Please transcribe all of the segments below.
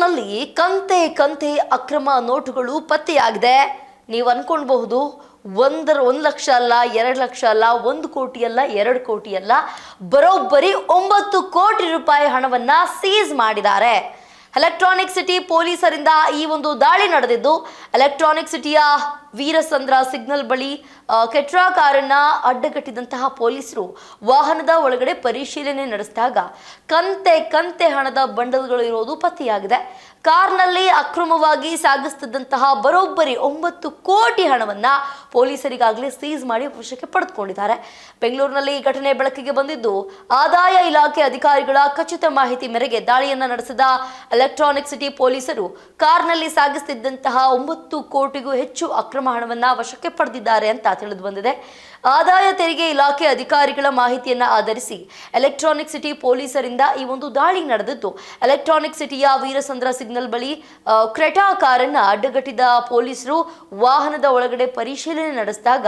ಬೆಂಗಳೂರಿನಲ್ಲಿ ಕಂತೆ ಕಂತೆ ಅಕ್ರಮ ನೋಟುಗಳು ಪತ್ತೆಯಾಗಿದೆ. ನೀವು ಅನ್ಕೊಳ್ಬಹುದು ಒಂದು ಲಕ್ಷ ಅಲ್ಲ, 2 ಲಕ್ಷ ಅಲ್ಲ, 1 ಕೋಟಿ ಅಲ್ಲ, 2 ಕೋಟಿ ಅಲ್ಲ, ಬರೋಬ್ಬರಿ 9 ಕೋಟಿ ರೂಪಾಯಿ ಹಣವನ್ನ ಸೀಸ್ ಮಾಡಿದ್ದಾರೆ. ಎಲೆಕ್ಟ್ರಾನಿಕ್ ಸಿಟಿ ಪೊಲೀಸರಿಂದ ಈ ಒಂದು ದಾಳಿ ನಡೆದಿದ್ದು, ಎಲೆಕ್ಟ್ರಾನಿಕ್ ಸಿಟಿಯ ವೀರಸಂದ್ರ ಸಿಗ್ನಲ್ ಬಳಿ ಕೆಟ್ರಾ ಕಾರನ್ನ ಅಡ್ಡಗಟ್ಟಿದಂತಹ ಪೊಲೀಸರು ವಾಹನದ ಒಳಗಡೆ ಪರಿಶೀಲನೆ ನಡೆಸಿದಾಗ ಕಂತೆ ಕಂತೆ ಹಣದ ಬಂಡಲ್ಗಳು ಇರೋದು ಪತ್ತೆಯಾಗಿದೆ. ಕಾರ್ನಲ್ಲಿ ಅಕ್ರಮವಾಗಿ ಸಾಗಿಸುತ್ತಿದ್ದಂತಹ ಬರೋಬ್ಬರಿ 9 ಕೋಟಿ ಹಣವನ್ನ ಪೊಲೀಸರಿಗಾಗಲೇ ಸೀಸ್ ಮಾಡಿ ವಶಕ್ಕೆ ಪಡೆದುಕೊಂಡಿದ್ದಾರೆ. ಬೆಂಗಳೂರಿನಲ್ಲಿ ಈ ಘಟನೆ ಬೆಳಕಿಗೆ ಬಂದಿದ್ದು, ಆದಾಯ ಇಲಾಖೆ ಅಧಿಕಾರಿಗಳ ಖಚಿತ ಮಾಹಿತಿ ಮೇರೆಗೆ ದಾಳಿಯನ್ನ ನಡೆಸಿದ ಎಲೆಕ್ಟ್ರಾನಿಕ್ ಸಿಟಿ ಪೊಲೀಸರು ಕಾರ್ನಲ್ಲಿ ಸಾಗಿಸುತ್ತಿದ್ದಂತಹ 9 ಕೋಟಿಗೂ ಹೆಚ್ಚು ಅಕ್ರಮ ಹಣವನ್ನ ವಶಕ್ಕೆ ಪಡೆದಿದ್ದಾರೆ ಅಂತ ತಿಳಿದು ಬಂದಿದೆ. ಆದಾಯ ತೆರಿಗೆ ಇಲಾಖೆ ಅಧಿಕಾರಿಗಳ ಮಾಹಿತಿಯನ್ನ ಆಧರಿಸಿ ಎಲೆಕ್ಟ್ರಾನಿಕ್ ಸಿಟಿ ಪೊಲೀಸರಿಂದ ಈ ಒಂದು ದಾಳಿ ನಡೆದಿದ್ದು, ಎಲೆಕ್ಟ್ರಾನಿಕ್ ಸಿಟಿಯ ವೀರಸಂದ್ರ ಸಿಗ್ನಲ್ ಬಳಿ ಕ್ರೆಟಾ ಕಾರನ್ನ ಅಡ್ಡಗಟ್ಟಿದ ಪೊಲೀಸರು ವಾಹನದ ಒಳಗಡೆ ಪರಿಶೀಲನೆ ನಡೆಸಿದಾಗ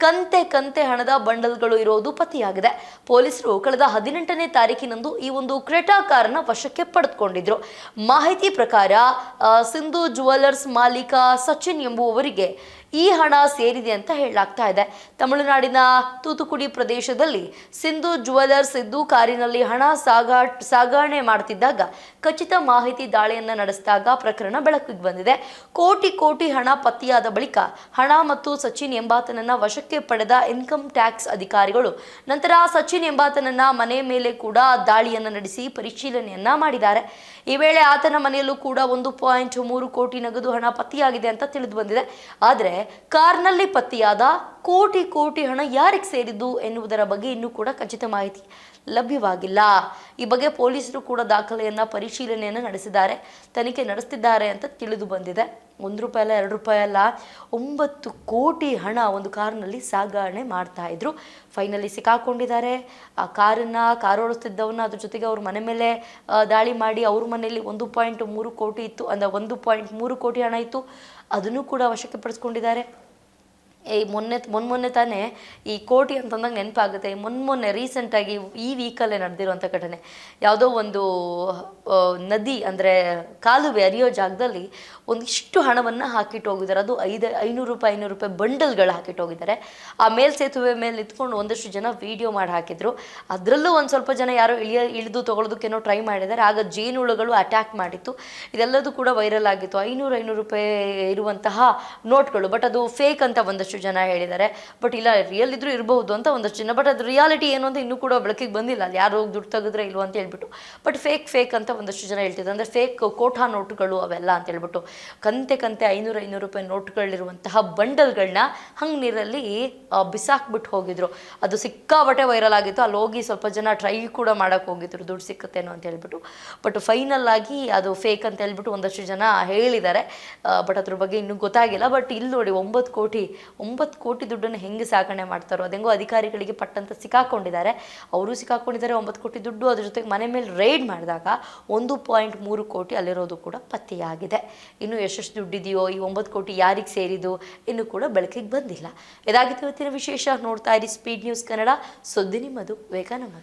ಕಂತೆ ಕಂತೆ ಹಣದ ಬಂಡಲ್ಗಳು ಇರೋದು ಪತ್ತೆಯಾಗಿದೆ. ಪೊಲೀಸರು ಕಳೆದ 18ನೇ ತಾರೀಕಿನಂದು ಈ ಒಂದು ಕ್ರೆಟಾ ಕಾರನ್ನ ವಶಕ್ಕೆ ಪಡೆದುಕೊಂಡಿದ್ರು. ಮಾಹಿತಿ ಪ್ರಕಾರ ಸಿಂಧು ಜುವೆಲ್ಲರ್ಸ್ ಮಾಲೀಕ ಸಚಿನ್ ಎಂಬುವವರಿಗೆ ಈ ಹಣ ಸೇರಿದೆ ಅಂತ ಹೇಳಲಾಗ್ತಾ ಇದೆ. ತಮಿಳುನಾಡಿನ ತೂತುಕುಡಿ ಪ್ರದೇಶದಲ್ಲಿ ಸಿಂಧು ಜುವೆಲ್ಲರ್ಸ್ ಇದ್ದು ಕಾರಿನಲ್ಲಿ ಹಣ ಸಾಗಣೆ ಮಾಡ್ತಿದ್ದಾಗ ಖಚಿತ ಮಾಹಿತಿ ದಾಳಿಯನ್ನ ನಡೆಸಿದಾಗ ಪ್ರಕರಣ ಬೆಳಕಿಗೆ ಬಂದಿದೆ. ಕೋಟಿ ಕೋಟಿ ಹಣ ಪತ್ತೆಯಾದ ಬಳಿಕ ಹಣ ಮತ್ತು ಸಚಿನ್ ಎಂಬಾತನನ್ನ ವಶಕ್ಕೆ ಪಡೆದ ಇನ್ಕಮ್ ಟ್ಯಾಕ್ಸ್ ಅಧಿಕಾರಿಗಳು ನಂತರ ಸಚಿನ್ ಎಂಬಾತನನ್ನ ಮನೆ ಮೇಲೆ ಕೂಡ ದಾಳಿಯನ್ನ ನಡೆಸಿ ಪರಿಶೀಲನೆಯನ್ನ ಮಾಡಿದ್ದಾರೆ. ಈ ವೇಳೆ ಆತನ ಮನೆಯಲ್ಲೂ ಕೂಡ 1.3 ಕೋಟಿ ನಗದು ಹಣ ಪತ್ತೆಯಾಗಿದೆ ಅಂತ ತಿಳಿದು ಬಂದಿದೆ. ಆದರೆ ಕಾರ್ನಲ್ಲಿ ಪತ್ತೆಯಾದ ಕೋಟಿ ಕೋಟಿ ಹಣ ಯಾರಿಗೆ ಸೇರಿದ್ದು ಎನ್ನುವುದರ ಬಗ್ಗೆ ಇನ್ನೂ ಕೂಡ ಖಚಿತ ಮಾಹಿತಿ ಲಭ್ಯವಾಗಿಲ್ಲ. ಈ ಬಗ್ಗೆ ಪೊಲೀಸರು ಕೂಡ ದಾಖಲೆಯನ್ನ ಪರಿಶೀಲನೆಯನ್ನು ನಡೆಸಿದ್ದಾರೆ, ತನಿಖೆ ನಡೆಸುತ್ತಿದ್ದಾರೆ ಅಂತ ತಿಳಿದು ಬಂದಿದೆ. 1 ರೂಪಾಯಿ ಅಲ್ಲ, 2 ರೂಪಾಯಿ ಅಲ್ಲ, 9 ಕೋಟಿ ಹಣ ಒಂದು ಕಾರ್ನಲ್ಲಿ ಸಾಗಣೆ ಮಾಡ್ತಾ ಇದ್ರು. ಫೈನಲಿ ಸಿಕ್ಕಾಕೊಂಡಿದ್ದಾರೆ. ಆ ಕಾರ್ ಓಡಿಸ್ತಿದ್ದವನ್ನ, ಅದ್ರ ಜೊತೆಗೆ ಅವ್ರ ಮನೆ ಮೇಲೆ ದಾಳಿ ಮಾಡಿ ಅವ್ರ ಮನೆಯಲ್ಲಿ 1.3 ಕೋಟಿ ಇತ್ತು, ಅಂದ್ರೆ 1.3 ಕೋಟಿ ಹಣ ಇತ್ತು, ಅದನ್ನು ಕೂಡ ವಶಕ್ಕೆ ಪಡಿಸ್ಕೊಂಡಿದ್ದಾರೆ. ಮೊನ್ನೆ ತಾನೇ ಈ ಕೋಟಿ ಅಂತಂದಂಗೆ ನೆನಪಾಗುತ್ತೆ. ಮೊನ್ನೆ ರೀಸೆಂಟಾಗಿ ಈ ವೀಕಲ್ಲೇ ನಡೆದಿರುವಂಥ ಘಟನೆ. ಯಾವುದೋ ಒಂದು ನದಿ ಅಂದರೆ ಕಾಲುವೆ ಹರಿಯೋ ಜಾಗದಲ್ಲಿ ಒಂದಿಷ್ಟು ಹಣವನ್ನು ಹಾಕಿಟ್ಟು ಹೋಗಿದ್ದಾರೆ. ಅದು 500 ರೂಪಾಯಿ ಬಂಡಲ್ಗಳು ಹಾಕಿಟ್ಟು ಹೋಗಿದ್ದಾರೆ. ಆ ಸೇತುವೆ ಮೇಲೆ ನಿಂತ್ಕೊಂಡು ಒಂದಷ್ಟು ಜನ ವಿಡಿಯೋ ಮಾಡಿ ಹಾಕಿದ್ರು. ಅದರಲ್ಲೂ ಒಂದು ಸ್ವಲ್ಪ ಜನ ಯಾರೋ ಇಳಿದು ತೊಗೊಳೋದಕ್ಕೇನೋ ಟ್ರೈ ಮಾಡಿದ್ದಾರೆ. ಆಗ ಜೇನುಹುಳುಗಳು ಅಟ್ಯಾಕ್ ಮಾಡಿತ್ತು. ಇದೆಲ್ಲದೂ ಕೂಡ ವೈರಲ್ ಆಗಿತ್ತು. 500 ರೂಪಾಯಿ ಇರುವಂತಹ ನೋಟ್ಗಳು, ಬಟ್ ಅದು ಫೇಕ್ ಅಂತ ಒಂದಷ್ಟು ಜನ ಹೇಳಿದ್ದಾರೆ. ಬಟ್ ಇಲ್ಲ, ರಿಯಲ್ ಇದ್ರೂ ಇರಬಹುದು ಅಂತ ಒಂದಷ್ಟು ಜನ. ಬಟ್ ಅದು ರಿಯಾಲಿಟಿ ಏನು ಅಂತ ಇನ್ನೂ ಕೂಡ ಬೆಳಕಿಗೆ ಬಂದಿಲ್ಲ. ಅಲ್ಲಿ ಯಾರು ಹೋಗಿ ದುಡ್ಡು ತೆಗೆದ್ರೆ ಇಲ್ವ ಅಂತ ಹೇಳ್ಬಿಟ್ಟು. ಬಟ್ ಫೇಕ್ ಅಂತ ಒಂದಷ್ಟು ಜನ ಹೇಳ್ತಿದ್ರು. ಅಂದರೆ ಫೇಕ್ ಕೋಠಾ ನೋಟುಗಳು ಅವೆಲ್ಲ ಅಂತ ಹೇಳ್ಬಿಟ್ಟು ಕಂತೆ 500 ರೂಪಾಯಿ ನೋಟುಗಳಿರುವಂತಹ ಬಂಡಲ್ಗಳನ್ನ ಹಂಗೆ ನೀರಲ್ಲಿ ಬಿಸಾಕ್ಬಿಟ್ಟು ಹೋಗಿದ್ರು. ಅದು ಸಿಕ್ಕಾಬಟ್ಟೆ ವೈರಲ್ ಆಗಿತ್ತು. ಅಲ್ಲಿ ಹೋಗಿ ಸ್ವಲ್ಪ ಜನ ಟ್ರೈ ಕೂಡ ಮಾಡೋಕ್ಕೆ ಹೋಗಿದ್ರು, ದುಡ್ಡು ಸಿಕ್ಕತ್ತೇನೋ ಅಂತ ಹೇಳ್ಬಿಟ್ಟು. ಬಟ್ ಫೈನಲ್ ಆಗಿ ಅದು ಫೇಕ್ ಅಂತ ಹೇಳ್ಬಿಟ್ಟು ಒಂದಷ್ಟು ಜನ ಹೇಳಿದ್ದಾರೆ. ಬಟ್ ಅದ್ರ ಬಗ್ಗೆ ಇನ್ನೂ ಗೊತ್ತಾಗಿಲ್ಲ. ಬಟ್ ಇಲ್ಲಿ ನೋಡಿ, 9 ಕೋಟಿ ದುಡ್ಡನ್ನು ಹೆಂಗೆ ಸಾಗಣೆ ಮಾಡ್ತಾರೋ ಅದೆಂಗೋ ಅಧಿಕಾರಿಗಳಿಗೆ ಪಟ್ಟಂತ ಸಿಕ್ಕಾಕೊಂಡಿದ್ದಾರೆ. ಅವರು ಸಿಕ್ಕಾಕೊಂಡಿದ್ದಾರೆ. 9 ಕೋಟಿ ದುಡ್ಡು, ಅದ್ರ ಜೊತೆಗೆ ಮನೆ ಮೇಲೆ ರೈಡ್ ಮಾಡಿದಾಗ 1.3 ಕೋಟಿ ಅಲ್ಲಿರೋದು ಕೂಡ ಪತ್ತೆಯಾಗಿದೆ. ಇನ್ನು ಎಷ್ಟೆಷ್ಟು ದುಡ್ಡಿದೆಯೋ, ಈ 9 ಕೋಟಿ ಯಾರಿಗೆ ಸೇರಿದು ಇನ್ನೂ ಕೂಡ ಬೆಳಕಿಗೆ ಬಂದಿಲ್ಲ. ಇದಾಗಿತ್ತು ಇವತ್ತಿನ ವಿಶೇಷ. ನೋಡ್ತಾ ಇರಿ ಸ್ಪೀಡ್ ನ್ಯೂಸ್ ಕನ್ನಡ. ಸುದ್ದಿ ನಿಮ್ಮದು, ವೇಗ ನಮ್ಮದು.